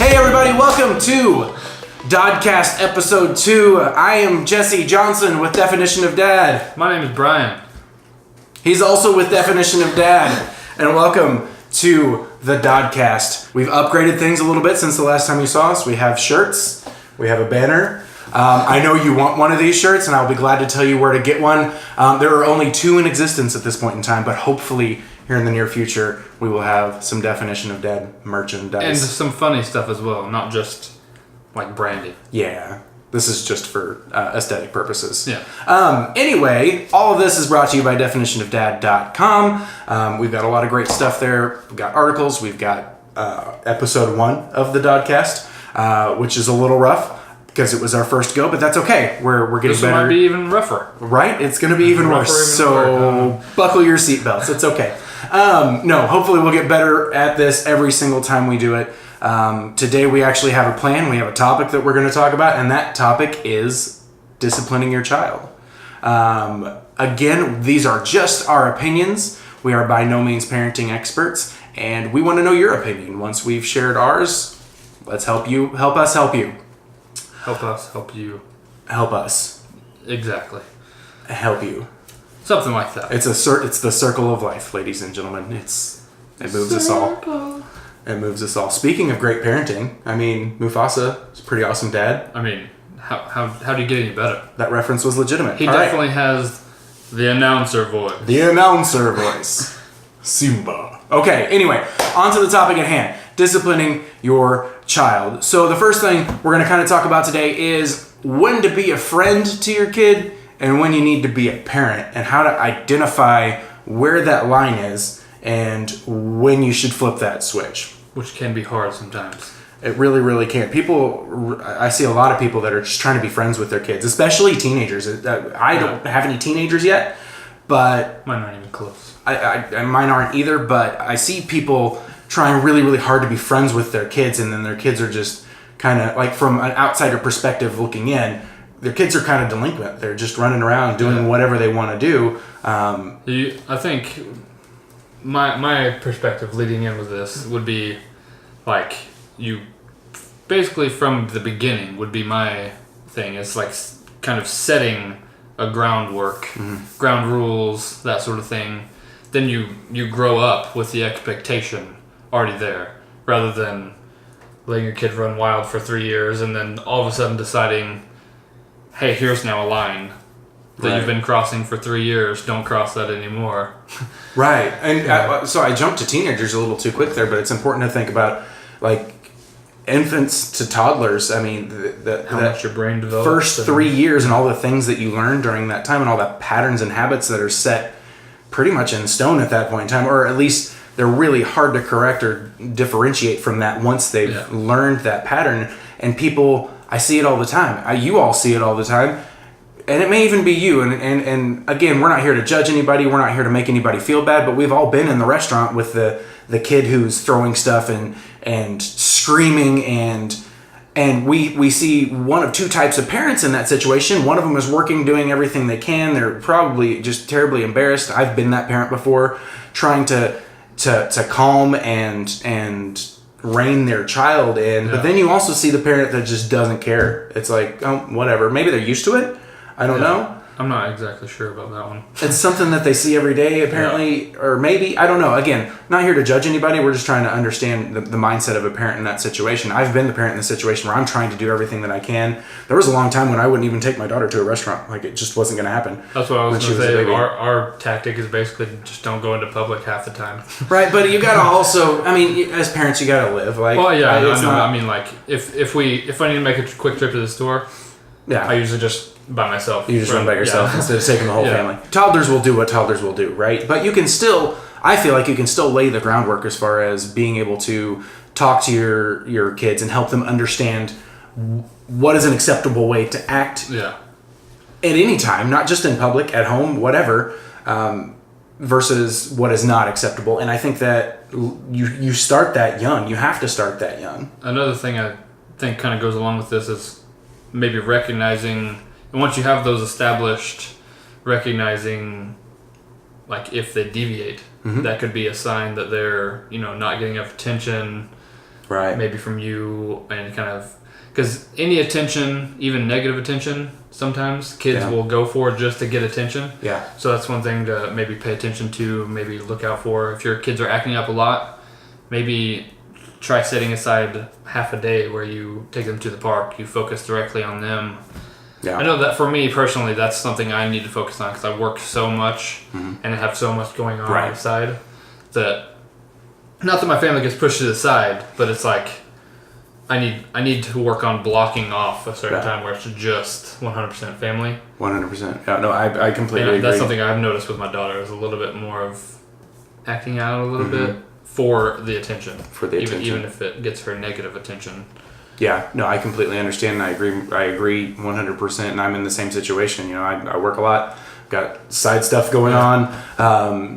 Hey everybody, welcome to Dodcast Ep.2. I am Jesse Johnson with Definition of Dad. My name is Brian. He's also with Definition of Dad. And welcome to the Dodcast. We've upgraded things a little bit since the last time you saw us. We have shirts. We have a banner. I know you want one of these shirts, and I'll be glad to tell you where to get one. There are only 2 in existence at this point in time, but hopefully here in the near future, we will have some Definition of Dad merchandise. And some funny stuff as well, not just like brandy. Yeah, this is just for aesthetic purposes. Yeah. Anyway, all of this is brought to you by definitionofdad.com. We've got a lot of great stuff there. We've got articles. We've got episode 1 of the Dodcast, which is a little rough because it was our first go, but that's okay. We're getting this better. This might be even rougher. Right? It's going to be even worse. So buckle your seatbelts. It's okay. No, hopefully we'll get better at this every single time we do it. Today we actually have a plan. We have a topic that we're going to talk about, and that topic is disciplining your child. Again, these are just our opinions. We are by no means parenting experts, and we want to know your opinion. Once we've shared ours, let's help you. Help us help you. Help us help you. Help us. Exactly. Help you. Something like that. It's the circle of life, ladies and gentlemen. It moves us all. It moves us all. Speaking of great parenting, I mean, Mufasa is a pretty awesome dad. I mean, how do you get any better? That reference was legitimate. He definitely has the announcer voice. The announcer voice. Simba. Okay, anyway, on to the topic at hand. Disciplining your child. So the first thing we're going to kind of talk about today is when to be a friend to your kid and when you need to be a parent, and how to identify where that line is and when you should flip that switch. Which can be hard sometimes. It really, really can. I see a lot of people that are just trying to be friends with their kids, especially teenagers. I don't have any teenagers yet, but mine aren't even close. Mine aren't either, but I see people trying really, really hard to be friends with their kids, and then their kids are just kind of, like, from an outsider perspective looking in, their kids are kind of delinquent. They're just running around doing whatever they want to do. I think my perspective leading in with this would be, like, you basically from the beginning would be my thing. It's like kind of setting a groundwork, ground rules, that sort of thing. Then you grow up with the expectation already there, rather than letting your kid run wild for 3 years and then all of a sudden deciding, hey, here's now a line that you've been crossing for 3 years. Don't cross that anymore. Right. And so I jumped to teenagers a little too quick there, but it's important to think about, like, infants to toddlers. I mean, how much your brain develops. First 3 years and all the things that you learn during that time and all the patterns and habits that are set pretty much in stone at that point in time, or at least they're really hard to correct or differentiate from that once they've learned that pattern. And people, I see it all the time. You all see it all the time. And it may even be you. And again, we're not here to judge anybody. We're not here to make anybody feel bad. But we've all been in the restaurant with the kid who's throwing stuff and screaming. And we see one of 2 types of parents in that situation. One of them is working, doing everything they can. They're probably just terribly embarrassed. I've been that parent before, trying to calm and rein their child in. But then you also see the parent that just doesn't care. It's like, oh, whatever. Maybe they're used to it. I don't know. I'm not exactly sure about that one. It's something that they see every day, apparently, or maybe, I don't know. Again, not here to judge anybody. We're just trying to understand the mindset of a parent in that situation. I've been the parent in the situation where I'm trying to do everything that I can. There was a long time when I wouldn't even take my daughter to a restaurant. Like, it just wasn't going to happen. That's what I was going to say. Our tactic is basically just don't go into public half the time. Right, but you got to also, I mean, as parents, you got to live. Like, well, yeah, I know. I mean, like, if I need to make a quick trip to the store, I usually just by myself. You just run by yourself instead of taking the whole family. Toddlers will do what toddlers will do, right? But you can still, I feel like you can still lay the groundwork as far as being able to talk to your kids and help them understand what is an acceptable way to act at any time, not just in public, at home, whatever, versus what is not acceptable. And I think that you start that young. You have to start that young. Another thing I think kind of goes along with this is maybe recognizing, and once you have those established, recognizing, like, if they deviate, that could be a sign that they're, not getting enough attention, Right. maybe from you, and kind of, because any attention, even negative attention, sometimes kids will go for just to get attention. Yeah. So that's one thing to maybe pay attention to, maybe look out for. If your kids are acting up a lot, maybe try setting aside half a day where you take them to the park, you focus directly on them. Yeah. I know that for me personally, that's something I need to focus on because I work so much and I have so much going on the side that, not that my family gets pushed to the side, but it's like I need to work on blocking off a certain time where it's just 100% family. 100%. Yeah, no, I completely agree. That's something I've noticed with my daughter, is a little bit more of acting out a little bit for the attention. For the attention. Even if it gets her negative attention. Yeah, no, I completely understand. And I agree 100%. And I'm in the same situation. You know, I work a lot, got side stuff going on,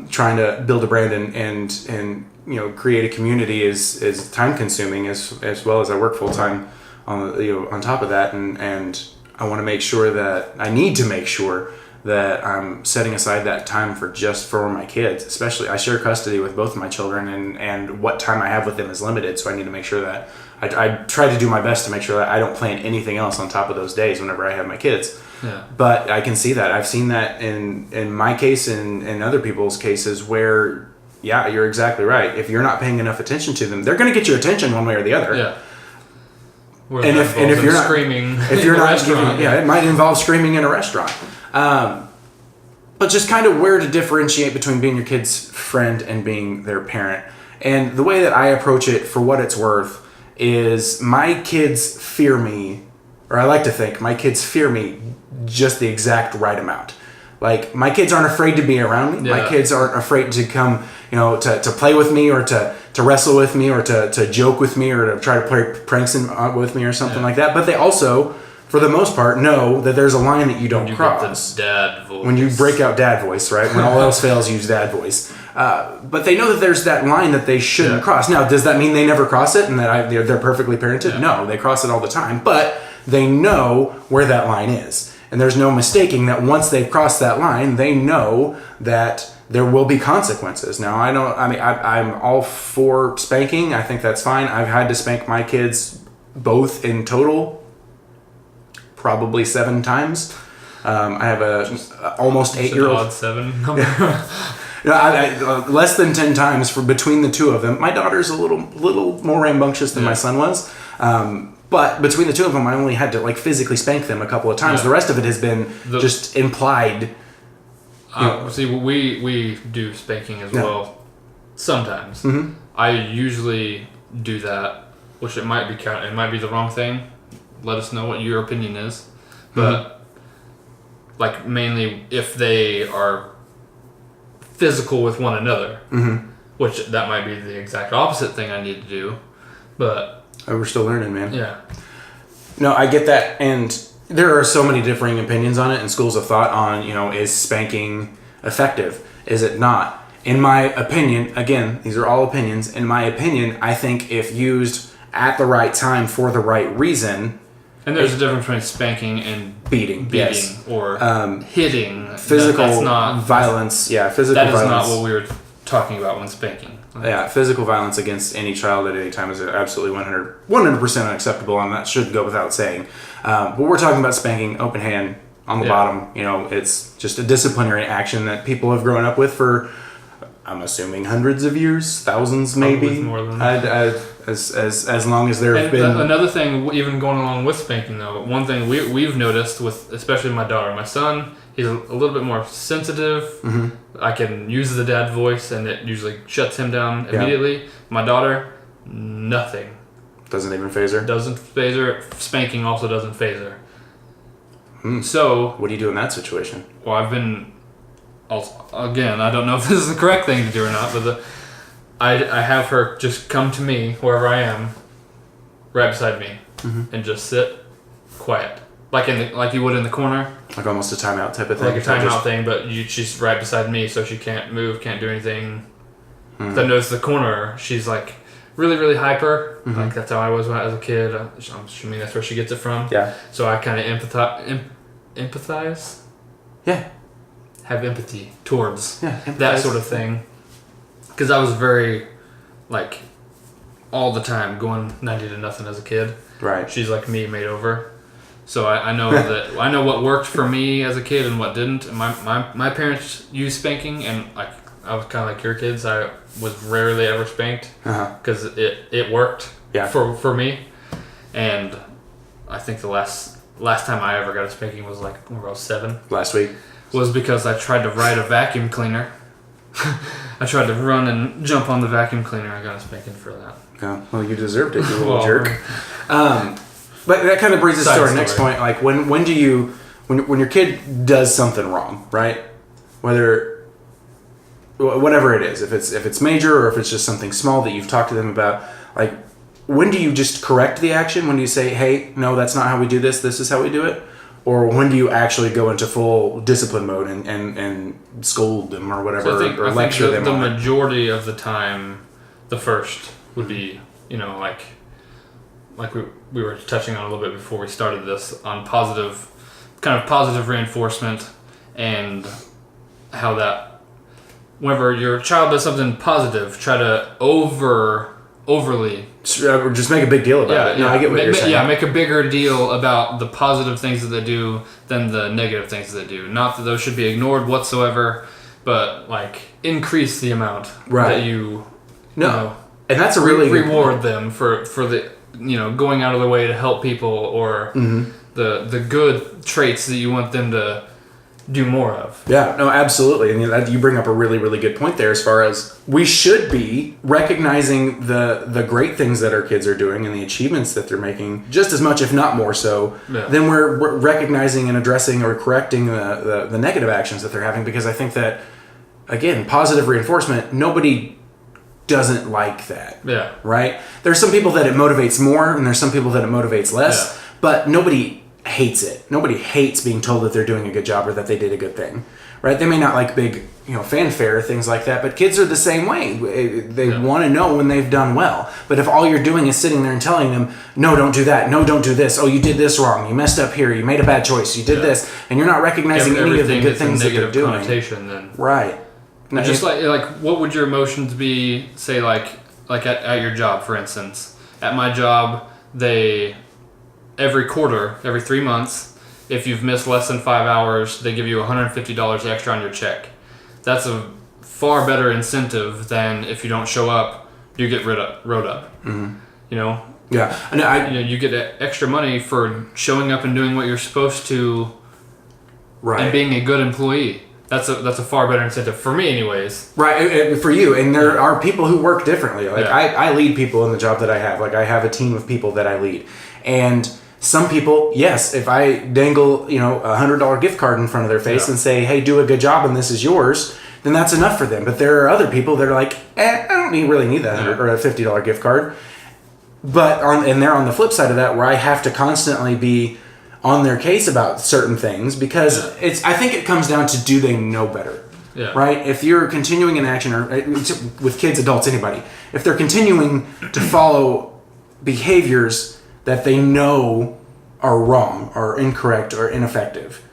trying to build a brand and you know, create a community is time consuming as well as I work full time on top of that, and I want to make sure that I need to make sure that I'm setting aside that time for my kids. Especially, I share custody with both of my children, and what time I have with them is limited, so I need to make sure that I try to do my best to make sure that I don't plan anything else on top of those days whenever I have my kids. Yeah. But I can see that. I've seen that in my case and in other people's cases where, yeah, you're exactly right. If you're not paying enough attention to them, they're going to get your attention one way or the other. Yeah. And if you're not screaming, if you're not restaurant, giving, it might involve screaming in a restaurant. But just kind of where to differentiate between being your kid's friend and being their parent. And the way that I approach it, for what it's worth, is my kids fear me, or I like to think my kids fear me just the exact right amount. Like, my kids aren't afraid to be around me. Yeah. My kids aren't afraid to come, you know, to play with me, or to wrestle with me, or to joke with me, or to try to play pranks with me or something like that. But they also, for the most part, know that there's a line that you don't cross. Get the dad voice. When you break out dad voice, right? When all else fails, use dad voice. But they know that there's that line that they shouldn't cross. Now, does that mean they never cross it and that they're perfectly parented? Yeah. No, they cross it all the time. But they know where that line is. And there's no mistaking that once they've crossed that line, they know that there will be consequences. Now, I'm all for spanking. I think that's fine. I've had to spank my kids both in total probably 7 times. I have a almost 8-year-old. Odd 7 number. Less than 10 times for between the two of them. My daughter's a little more rambunctious than my son was. But between the two of them, I only had to physically spank them a couple of times. Yeah. The rest of it has been just implied. See, we do spanking as well sometimes. Mm-hmm. I usually do that, which it might be the wrong thing. Let us know what your opinion is. But mainly if they are physical with one another, which that might be the exact opposite thing I need to do. But we're still learning, man. Yeah. No, I get that, and there are so many differing opinions on it and schools of thought on, is spanking effective? Is it not? In my opinion, again, these are all opinions. In my opinion, I think if used at the right time for the right reason. And there's a difference between spanking and beating yes. or hitting. Physical that's not violence. Yeah, physical violence. That is not what we were talking about when spanking. Yeah, physical violence against any child at any time is absolutely 100% unacceptable, and that should go without saying. But we're talking about spanking, open hand, on the bottom. It's just a disciplinary action that people have grown up with for, I'm assuming, hundreds of years, thousands maybe. More than that. As long as there have been. Another thing, even going along with spanking though, one thing we've noticed with especially my daughter, my son, he's a little bit more sensitive. Mm-hmm. I can use the dad voice and it usually shuts him down immediately. Yeah. My daughter, nothing. Doesn't even phase her? Doesn't phase her. Spanking also doesn't phase her. So what do you do in that situation? Well, I've been, again, I don't know if this is the correct thing to do or not, but I have her just come to me wherever I am, right beside me, and just sit quiet, like you would in the corner, like almost a timeout type of thing. Like a timeout thing, but she's right beside me, so she can't move, can't do anything. I noticed the corner, she's really, really hyper. Like that's how I was when I was a kid. I'm assuming that's where she gets it from. Yeah. So I kind of empathize. Yeah. Have empathy towards that sort of thing. Because I was very, all the time going 90-0 as a kid. Right. She's like me made over. So I know that I know what worked for me as a kid and what didn't. And my parents used spanking, and like I was kind of like your kids. I was rarely ever spanked because it worked for me. And I think the last time I ever got a spanking was like when I was 7. Last week. Was because I tried to ride a vacuum cleaner. I tried to run and jump on the vacuum cleaner. I got a spanking for that. Yeah, well, you deserved it, you little jerk. But that kind of brings us to our next point. Like, when do you, when your kid does something wrong, right? Whatever it is, if it's major or if it's just something small that you've talked to them about, like, when do you just correct the action? When do you say, hey, no, that's not how we do this. This is how we do it? Or when do you actually go into full discipline mode and scold them or whatever, or lecture them? The majority of the time, the first would be, like we were touching on a little bit before we started this, on positive reinforcement, and how that whenever your child does something positive, try to overly just make a big deal about it. No, I get what you're saying. Yeah, make a bigger deal about the positive things that they do than the negative things that they do. Not that those should be ignored whatsoever, but like increase the amount that you know, and that's a really reward them for the going out of their way to help people, or the good traits that you want them to do more of. Yeah, no, absolutely. And you bring up a really, really good point there, as far as we should be recognizing the great things that our kids are doing and the achievements that they're making just as much, if not more so, than we're recognizing and addressing or correcting the negative actions that they're having. Because I think that, again, positive reinforcement, nobody doesn't like that. Yeah. Right? There's some people that it motivates more, and there's some people that it motivates less, but nobody hates it. Nobody hates being told that they're doing a good job or that they did a good thing, right? They may not like big, fanfare, things like that, but kids are the same way. They want to know when they've done well. But if all you're doing is sitting there and telling them, no, don't do that, no, don't do this, oh, you did this wrong, you messed up here, you made a bad choice, you did this, and you're not recognizing any of the good things that they're doing. Then. Right. Now, just like what would your emotions be, say, like at your job, for instance? At my job, every quarter, every 3 months, if you've missed less than 5 hours, they give you $150 extra on your check. That's a far better incentive than if you don't show up, you get wrote up. Mm-hmm. Yeah, and you get extra money for showing up and doing what you're supposed to, and being a good employee. That's a far better incentive for me, anyways. Right, for you. And there are people who work differently. Like I lead people in the job that I have. Like I have a team of people that I lead, and some people, yes, if I dangle, $100 gift card in front of their face and say, hey, do a good job and this is yours, then that's enough for them. But there are other people that are like, I don't really need that $100 or a $50 gift card. But and they're on the flip side of that, where I have to constantly be on their case about certain things, because I think it comes down to, do they know better? Yeah. Right? If you're continuing an action, or with kids, adults, anybody, if they're continuing to follow behaviors that they know are wrong or incorrect or ineffective,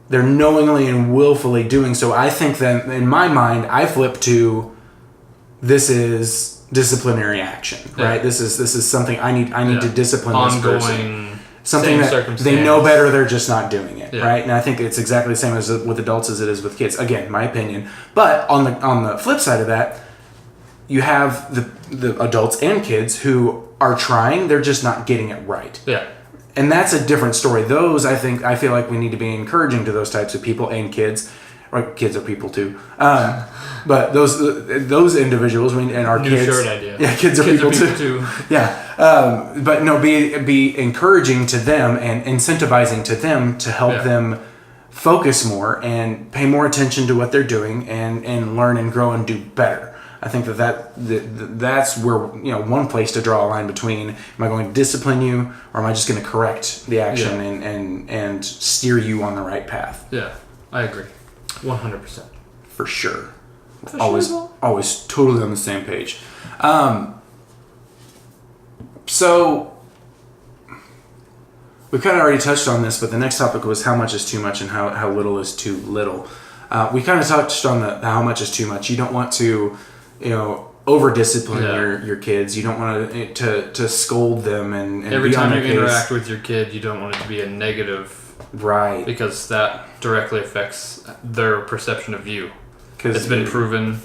they're knowingly and willfully doing so. I think that in my mind, I flip to, this is disciplinary action, right? This is something I need to discipline this person. Something that they know better, they're just not doing it, right? And I think it's exactly the same as with adults as it is with kids. Again, my opinion. But on the flip side of that, you have the adults and kids who are trying, they're just not getting it right. Yeah. And that's a different story. I feel like we need to be encouraging to those types of people and kids. Or kids are people too. But those individuals and our New kids. Shirt idea. Yeah, kids are people too. Yeah. But no, be encouraging to them and incentivizing to them to help them focus more and pay more attention to what they're doing and learn and grow and do better. I think that's where, one place to draw a line between, am I going to discipline you, or am I just going to correct the action and steer you on the right path? Yeah, I agree. 100%. For sure. Always totally on the same page. So we kind of already touched on this, but the next topic was how much is too much and how little is too little. We kind of touched on how much is too much. You don't want to, over discipline your kids. You don't want to scold them and every be on time their you case. interact with your kid, you don't want it to be a negative, right? Because that directly affects their perception of you. Because it's been proven.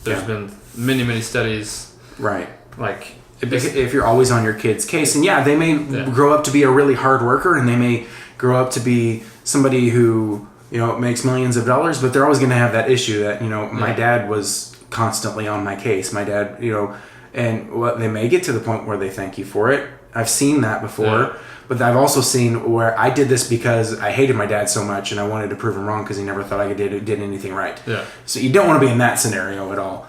There's been many studies. Right. Like if you're always on your kid's case, and they may grow up to be a really hard worker, and they may grow up to be somebody who makes millions of dollars, but they're always going to have that issue that my dad was constantly on my case. My dad, and they may get to the point where they thank you for it. I've seen that before, but I've also seen where I did this because I hated my dad so much and I wanted to prove him wrong because he never thought I did anything right. Yeah. So you don't want to be in that scenario at all.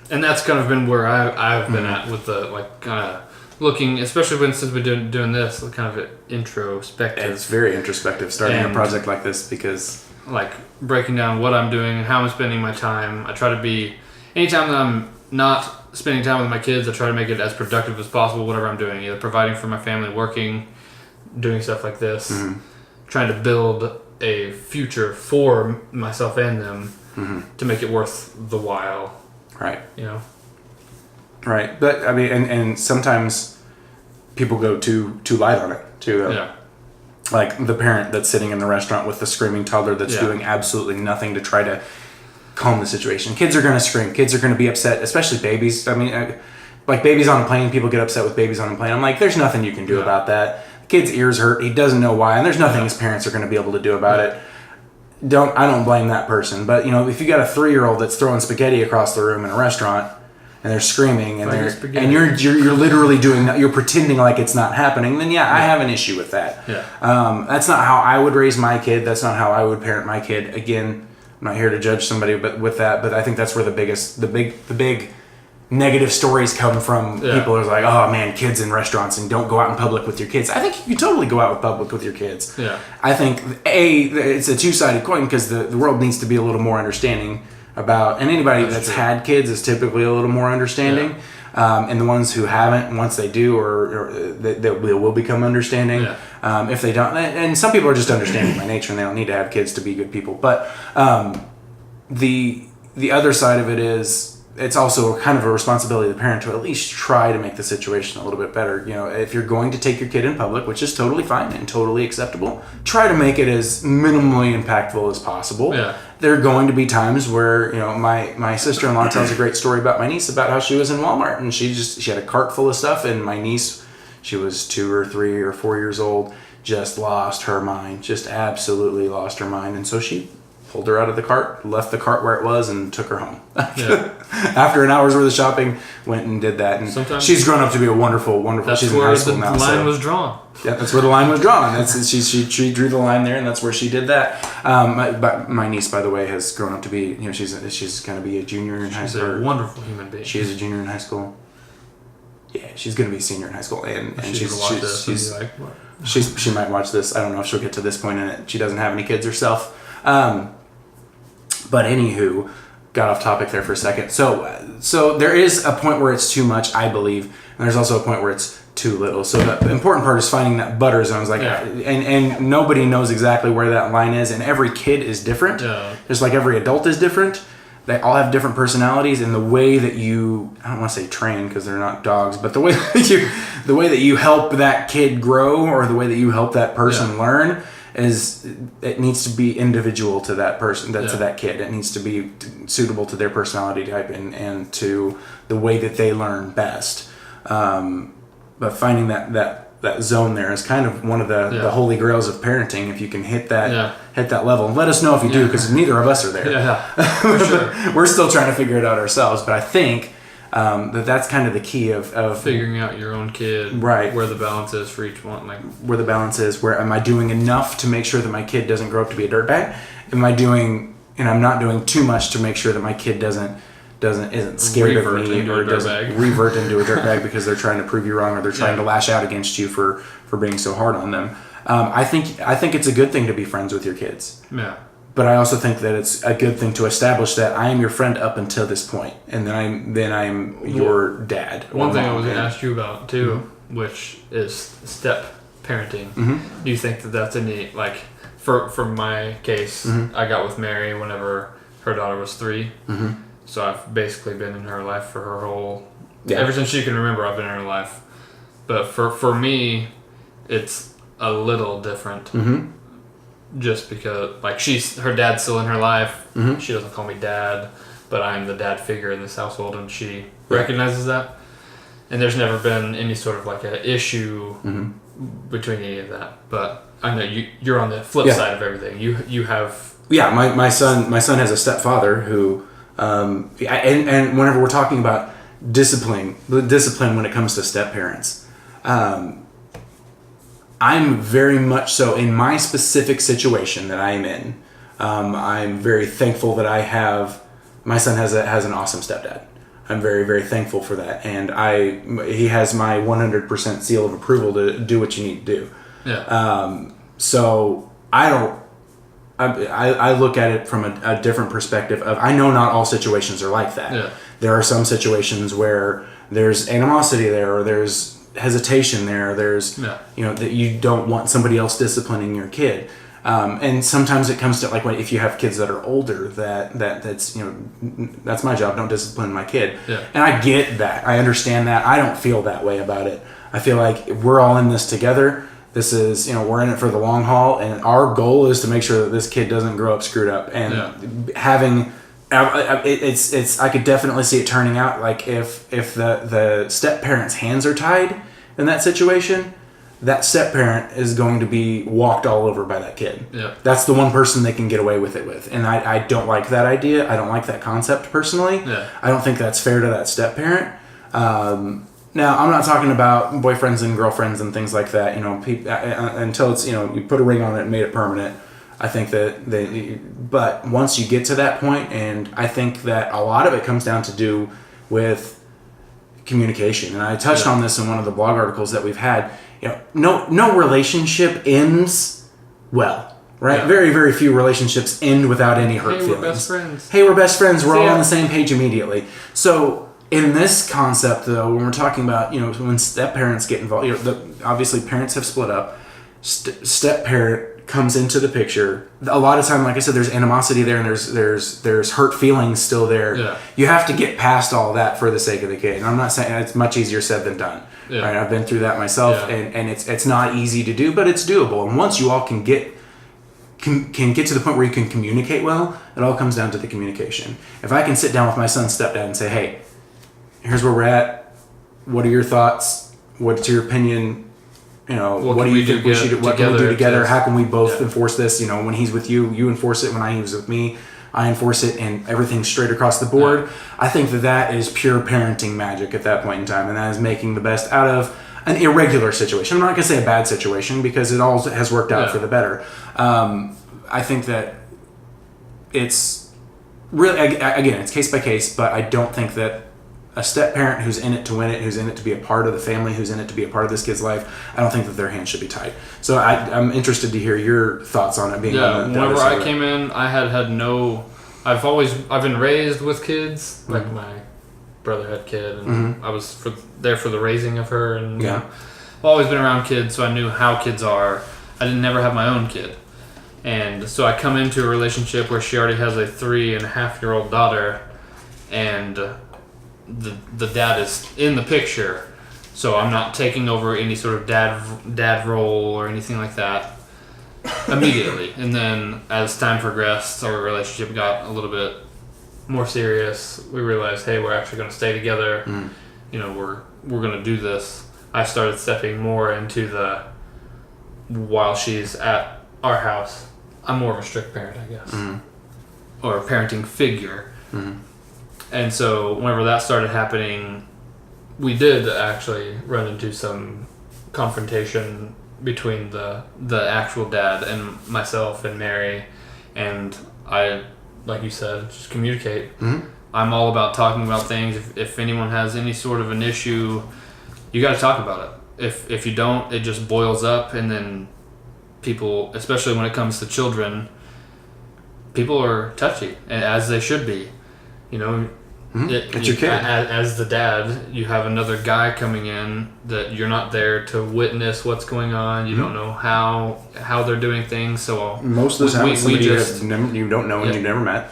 And that's kind of been where I've been at with the kind of looking, especially since we've been doing this, kind of introspective. It's very introspective starting a project like this because breaking down what I'm doing, how I'm spending my time. I try to be, anytime that I'm not spending time with my kids, I try to make it as productive as possible, whatever I'm doing, either providing for my family, working, doing stuff like this, trying to build a future for myself and them to make it worth the while. Right. Right. But I mean, and sometimes people go too light on it too. Like the parent that's sitting in the restaurant with the screaming toddler that's doing absolutely nothing to try to calm the situation. Kids are going to scream. Kids are going to be upset, especially babies. I mean, like babies on a plane, people get upset with babies on a plane. I'm like, there's nothing you can do about that. The kid's ears hurt. He doesn't know why, and there's nothing his parents are going to be able to do about it. I don't blame that person. But if you got a 3-year-old that's throwing spaghetti across the room in a restaurant and they're screaming and you're literally doing that, you're pretending like it's not happening, then I have an issue with that. That's not how I would raise my kid. That's not how I would parent my kid. Again, I'm not here to judge somebody but I think that's where the big negative stories come from. People are like, oh man, kids in restaurants and don't go out in public with your kids. I think you can totally go out in public with your kids. I think it's a two-sided coin because the world needs to be a little more understanding about, and anybody that's had kids is typically a little more understanding. And the ones who haven't, once they do, or they will become understanding. If they don't, and some people are just understanding by nature and they don't need to have kids to be good people. But the other side of it is, it's also kind of a responsibility of the parent to at least try to make the situation a little bit better. If you're going to take your kid in public, which is totally fine and totally acceptable, try to make it as minimally impactful as possible. There are going to be times where, my sister-in-law tells a great story about my niece about how she was in Walmart and she had a cart full of stuff, and my niece, she was 2 or 3 or 4 years old, just lost her mind, just absolutely lost her mind. And so she pulled her out of the cart, left the cart where it was, and took her home. After an hour's worth of shopping, went and did that. And sometimes she's grown up to be a wonderful. She's in high school now. That's where the line was drawn. Yeah, that's where the line was drawn. She drew the line there, and that's where she did that. My niece, by the way, has grown up to be. She's going to be a junior in high school. She's a wonderful human being. She is a junior in high school. Yeah, she's going to be a senior in high school, and she might watch this. I don't know if she'll get to this point in it. She doesn't have any kids herself. But anywho, got off topic there for a second. So there is a point where it's too much, I believe, and there's also a point where it's too little. So the important part is finding that butter zone. And nobody knows exactly where that line is, and every kid is different. Just like every adult is different. They all have different personalities, and the way that you, I don't want to say train because they're not dogs, but the way that you help that kid grow, or the way that you help that person learn, it needs to be individual to that person, to that kid. It needs to be suitable to their personality type and to the way that they learn best. But finding that zone there is kind of one of the holy grails of parenting. If you can hit that level, let us know if you do, because neither of us are there. For sure. We're still trying to figure it out ourselves. But I think that's kind of the key of figuring out your own kid, right? Where the balance is for each one, where the balance is. Where am I doing enough to make sure that my kid doesn't grow up to be a dirtbag? Am I doing, and I'm not doing too much to make sure that my kid isn't scared of me or doesn't revert into a dirtbag because they're trying to prove you wrong, or they're trying to lash out against you for being so hard on them. I think it's a good thing to be friends with your kids. Yeah. But I also think that it's a good thing to establish that I am your friend up until this point, and then I'm your dad. One thing I was going to ask you about too, which is step parenting. Do you think that that's any, for my case, I got with Mary whenever her daughter was 3. So I've basically been in her life for her whole... Yeah. Ever since she can remember, I've been in her life. But for me, it's a little different. Mm-hmm. Just because, like, her dad's still in her life. Mm-hmm. She doesn't call me dad, but I'm the dad figure in this household, and she recognizes that. And there's never been any sort of, like, an issue between any of that. But I know you're on the flip side of everything. You have... Yeah, my son has a stepfather who... and whenever we're talking about discipline when it comes to step parents, I'm very much so in my specific situation that I'm in. I'm very thankful that my son has an awesome stepdad. I'm very, very thankful for that, and he has my 100% seal of approval to do what you need to do. Yeah. So I look at it from a different perspective of, I know not all situations are like that. Yeah. There are some situations where there's animosity there, or there's hesitation there, there's that you don't want somebody else disciplining your kid. And sometimes it comes to, like, if you have kids that are older, that's that's my job, don't discipline my kid. Yeah. And I get that. I understand that. I don't feel that way about it. I feel like we're all in this together. This is, we're in it for the long haul, and our goal is to make sure that this kid doesn't grow up screwed up. And having, I could definitely see it turning out like if the step parent's hands are tied in that situation, that step parent is going to be walked all over by that kid. Yeah. That's the one person they can get away with it with. And I don't like that idea. I don't like that concept personally. Yeah. I don't think that's fair to that step parent. Now, I'm not talking about boyfriends and girlfriends and things like that. Until it's, you put a ring on it and made it permanent. I think but once you get to that point, and I think that a lot of it comes down to do with communication. And I touched on this in one of the blog articles that we've had. No relationship ends well, right? Yeah. Very, very few relationships end without any hurt feelings. We're best friends. Hey, we're best friends. We're all on the same page immediately. So in this concept, though, when we're talking about, when step parents get involved, obviously parents have split up. Step parent comes into the picture. A lot of time, like I said, there's animosity there, and there's hurt feelings still there. Yeah. You have to get past all that for the sake of the kid. And I'm not saying it's much easier said than done. Yeah. Right? I've been through that myself, and it's not easy to do, but it's doable. And once you all can get to the point where you can communicate well, it all comes down to the communication. If I can sit down with my son's stepdad and say, hey, here's where we're at. What are your thoughts? What's your opinion? What do you think we should do? What can we do together? How can we both enforce this? When he's with you, you enforce it. When he's with me, I enforce it, and everything's straight across the board. Yeah. I think that is pure parenting magic at that point in time, and that is making the best out of an irregular situation. I'm not going to say a bad situation, because it all has worked out for the better. I think that it's really, again, it's case by case, but I don't think that a step parent who's in it to win it, who's in it to be a part of the family, who's in it to be a part of this kid's life, I don't think that their hands should be tied. So I'm interested to hear your thoughts on it. Whenever I came in, I had no... I've been raised with kids. Mm-hmm. Like, my brother had a kid, and I was there for the raising of her, and I've always been around kids, so I knew how kids are. I didn't never have my own kid. And so I come into a relationship where she already has a 3.5-year-old daughter, and the dad is in the picture, so I'm not taking over any sort of dad role or anything like that immediately. And then as time progressed, our relationship got a little bit more serious. We realized, hey, we're actually going to stay together. We're going to do this. I started stepping more into while she's at our house, I'm more of a strict parent, I guess, or a parenting figure. And so whenever that started happening, we did actually run into some confrontation between the actual dad and myself and Mary. And I, like you said, just communicate. I'm all about talking about things. If anyone has any sort of an issue, you got to talk about it. If you don't, it just boils up, and then people, especially when it comes to children, people are touchy, and as they should be. It's your kid. As the dad, you have another guy coming in that you're not there to witness what's going on. You don't know how they're doing things. So most of the time, somebody you don't know and you've never met.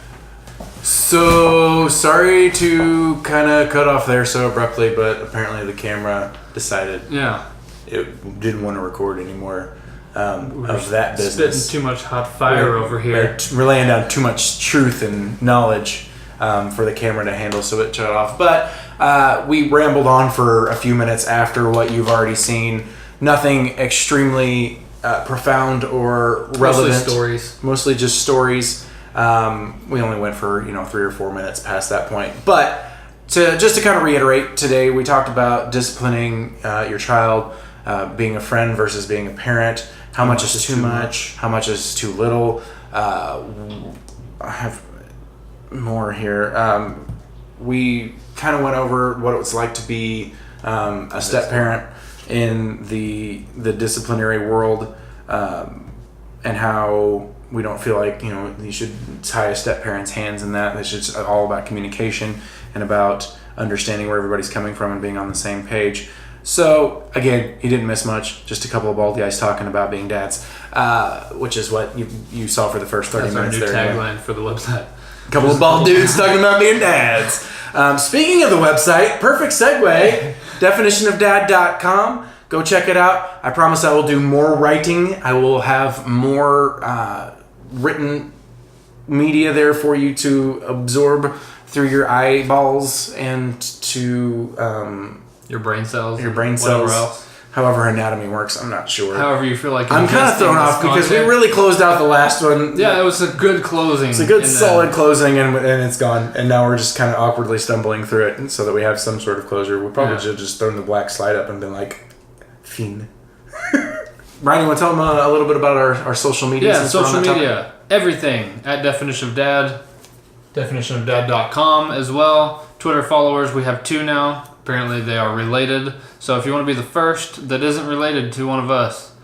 So sorry to kind of cut off there so abruptly, but apparently the camera decided it didn't want to record anymore of that business. Spitting too much hot fire over here. We're laying down too much truth and knowledge for the camera to handle, so it shut off. But we rambled on for a few minutes after what you've already seen. Nothing extremely profound or relevant. Mostly just stories. We only went for 3 or 4 minutes past that point. But just to kind of reiterate, today we talked about disciplining your child, being a friend versus being a parent. How much is too much? How much is too little? I have more here. We kind of went over what it was like to be a step parent in the disciplinary world, and how we don't feel like you should tie a step parent's hands in that. It's just all about communication and about understanding where everybody's coming from and being on the same page. So again, he didn't miss much. Just a couple of bald guys talking about being dads, which is what you saw for the first 30 minutes. That's our new tagline for the website. A couple of bald dudes talking about being dads. Speaking of the website, perfect segue, definitionofdad.com. Go check it out. I promise I will do more writing. I will have more written media there for you to absorb through your eyeballs and to your brain cells. Else. However anatomy works, I'm not sure. However you feel like I'm kind of thrown off because we really closed out the last one. Yeah, it was a good closing. It's a good solid closing, and it's gone. And now we're just kind of awkwardly stumbling through it, and so that we have some sort of closure. We probably should have just thrown the black slide up and been like, "Fiend." Brian, you want to tell them a little bit about our social media? Yeah, social media. Everything at Definition of Dad. Definitionofdad.com as well. Twitter followers, we have 2 now. Apparently they are related. So if you want to be the first that isn't related to one of us,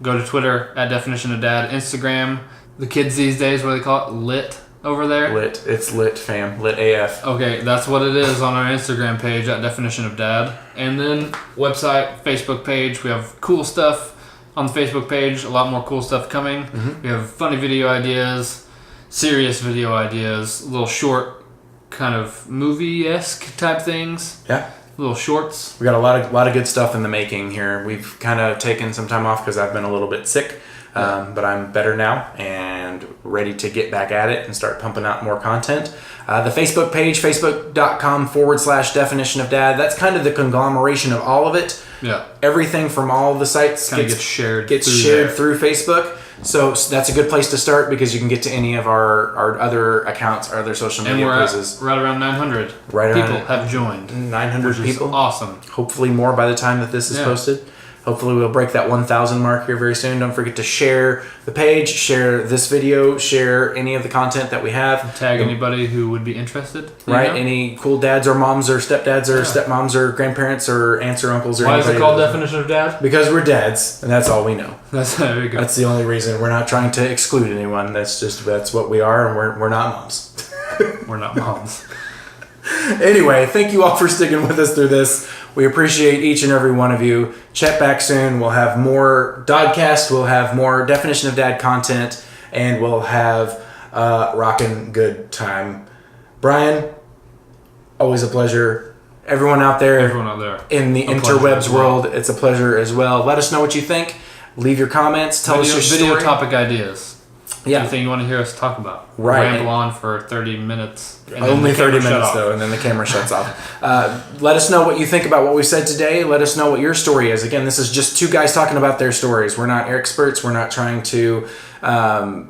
go to Twitter at Definition of Dad. Instagram, the kids these days, what do they call it? Lit over there? Lit. It's lit, fam. Lit AF. Okay, that's what it is on our Instagram page at Definition of Dad. And then website, Facebook page. We have cool stuff on the Facebook page. A lot more cool stuff coming. Mm-hmm. We have funny video ideas, serious video ideas, little short kind of movie-esque type things. Yeah. Little shorts. We got a lot of good stuff in the making here. We've kind of taken some time off because I've been a little bit sick, but I'm better now and ready to get back at it and start pumping out more content. The Facebook page, facebook.com/Definition of Dad. That's kind of the conglomeration of all of it. Yeah. Everything from all of the sites gets shared through Facebook. So that's a good place to start because you can get to any of our other accounts, our other social media places. Right around 900 people have joined. 900 people. Awesome. Hopefully more by the time that this is posted. Hopefully we'll break that 1,000 mark here very soon. Don't forget to share the page, share this video, share any of the content that we have. Tag anybody who would be interested. Right, any cool dads or moms or stepdads or stepmoms or grandparents or aunts or uncles or Why is it called Definition of Dad? Because we're dads, and that's all we know. There you go. That's the only reason. We're not trying to exclude anyone. That's what we are, and we're not moms. We're not moms. Anyway, thank you all for sticking with us through this. We appreciate each and every one of you. Check back soon. We'll have more Dodcast. We'll have more Definition of Dad content. And we'll have rockin' good time. Brian, always a pleasure. Everyone out there in the interwebs world, it's a pleasure as well. Let us know what you think. Leave your comments. Tell us your story. Video topic ideas. Yeah. Anything you want to hear us talk about. Right. Ramble on for 30 minutes. Only 30 minutes, though, and then the camera shuts off. Let us know what you think about what we said today. Let us know what your story is. Again, this is just 2 guys talking about their stories. We're not experts. We're not trying to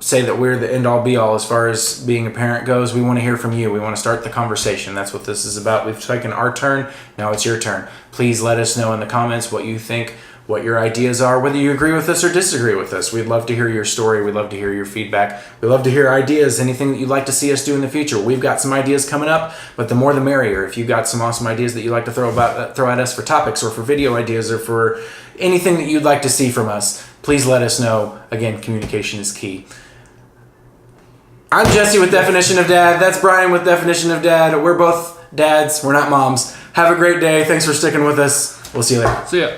say that we're the end-all, be-all as far as being a parent goes. We want to hear from you. We want to start the conversation. That's what this is about. We've taken our turn. Now it's your turn. Please let us know in the comments what you think, what your ideas are, whether you agree with us or disagree with us. We'd love to hear your story. We'd love to hear your feedback. We'd love to hear ideas, anything that you'd like to see us do in the future. We've got some ideas coming up, but the more the merrier. If you've got some awesome ideas that you'd like to throw at us for topics or for video ideas or for anything that you'd like to see from us, please let us know. Again, communication is key. I'm Jesse with Definition of Dad. That's Brian with Definition of Dad. We're both dads. We're not moms. Have a great day. Thanks for sticking with us. We'll see you later. See ya.